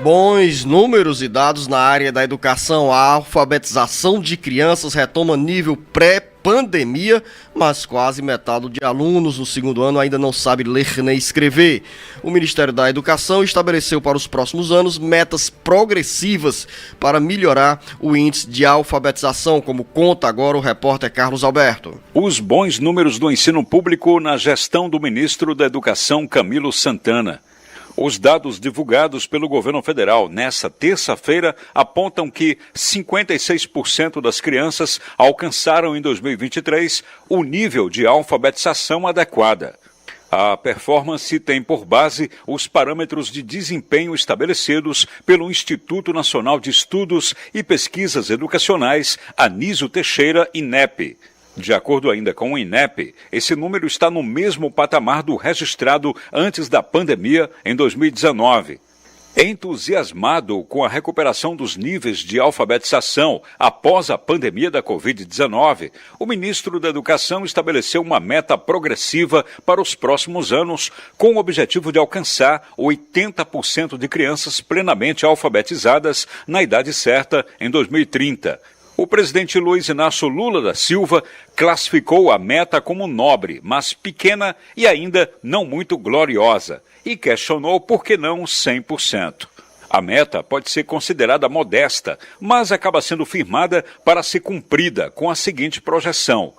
Bons números e dados na área da educação. A alfabetização de crianças retoma nível pré-pandemia, mas quase metade de alunos no segundo ano ainda não sabe ler nem escrever. O Ministério da Educação estabeleceu para os próximos anos metas progressivas para melhorar o índice de alfabetização, como conta agora o repórter Carlos Alberto. Os bons números do ensino público na gestão do ministro da Educação, Camilo Santana. Os dados divulgados pelo governo federal nesta terça-feira apontam que 56% das crianças alcançaram em 2023 o nível de alfabetização adequada. A performance tem por base os parâmetros de desempenho estabelecidos pelo Instituto Nacional de Estudos e Pesquisas Educacionais, Anísio Teixeira, INEP. De acordo ainda com o INEP, esse número está no mesmo patamar do registrado antes da pandemia, em 2019. Entusiasmado com a recuperação dos níveis de alfabetização após a pandemia da Covid-19, o ministro da Educação estabeleceu uma meta progressiva para os próximos anos, com o objetivo de alcançar 80% de crianças plenamente alfabetizadas na idade certa em 2030. O presidente Luiz Inácio Lula da Silva classificou a meta como nobre, mas pequena e ainda não muito gloriosa, e questionou por que não 100%. A meta pode ser considerada modesta, mas acaba sendo firmada para ser cumprida com a seguinte projeção.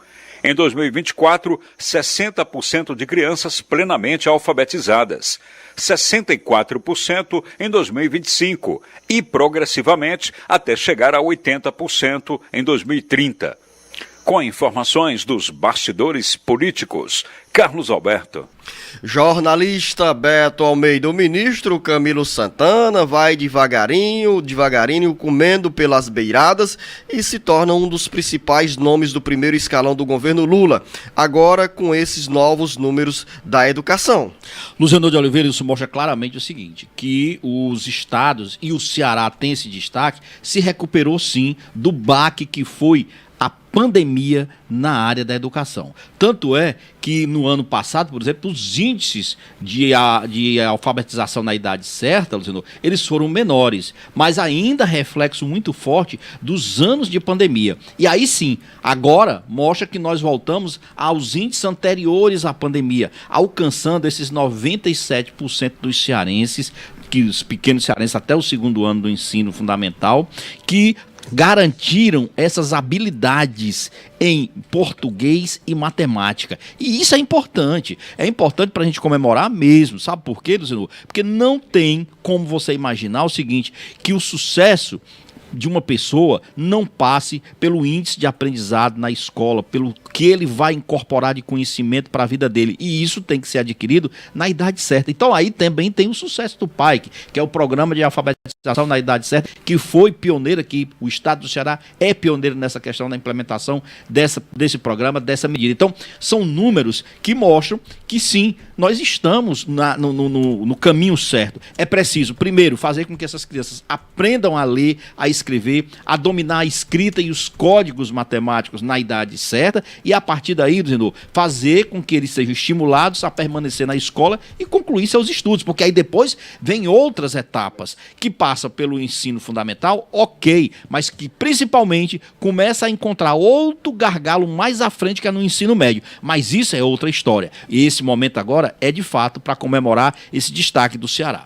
Em 2024, 60% de crianças plenamente alfabetizadas, 64% em 2025 e progressivamente até chegar a 80% em 2030. Com informações dos bastidores políticos, Carlos Alberto. Jornalista Beto Almeida. O ministro Camilo Santana vai devagarinho, comendo pelas beiradas e se torna um dos principais nomes do primeiro escalão do governo Lula, agora com esses novos números da educação. Luciano de Oliveira, isso mostra claramente o seguinte, que os estados e o Ceará tem esse destaque, se recuperou sim do baque que foi a pandemia na área da educação. Tanto é que no ano passado, por exemplo, os índices de alfabetização na idade certa, Luciano, eles foram menores, mas ainda reflexo muito forte dos anos de pandemia. E aí sim, agora mostra que nós voltamos aos índices anteriores à pandemia, alcançando esses 97% dos cearenses, que os pequenos cearenses até o segundo ano do ensino fundamental, que garantiram essas habilidades em português e matemática. E isso é importante para a gente comemorar mesmo. Sabe por quê, Luciano? Porque não tem como você imaginar o seguinte, que o sucesso de uma pessoa não passe pelo índice de aprendizado na escola, pelo que ele vai incorporar de conhecimento para a vida dele. E isso tem que ser adquirido na idade certa. Então aí também tem o sucesso do PAIC, que é o Programa de Alfabetização na Idade Certa, que foi pioneiro aqui. O Estado do Ceará é pioneiro nessa questão da implementação desse programa, dessa medida. Então, são números que mostram que sim, nós estamos no caminho certo. É preciso, primeiro, fazer com que essas crianças aprendam a ler, a escrever, a dominar a escrita e os códigos matemáticos na idade certa e a partir daí, fazer com que eles sejam estimulados a permanecer na escola e concluir seus estudos, porque aí depois vem outras etapas que passam pelo ensino fundamental, ok, mas que principalmente começa a encontrar outro gargalo mais à frente que é no ensino médio, mas isso é outra história. E esse momento agora é de fato para comemorar esse destaque do Ceará.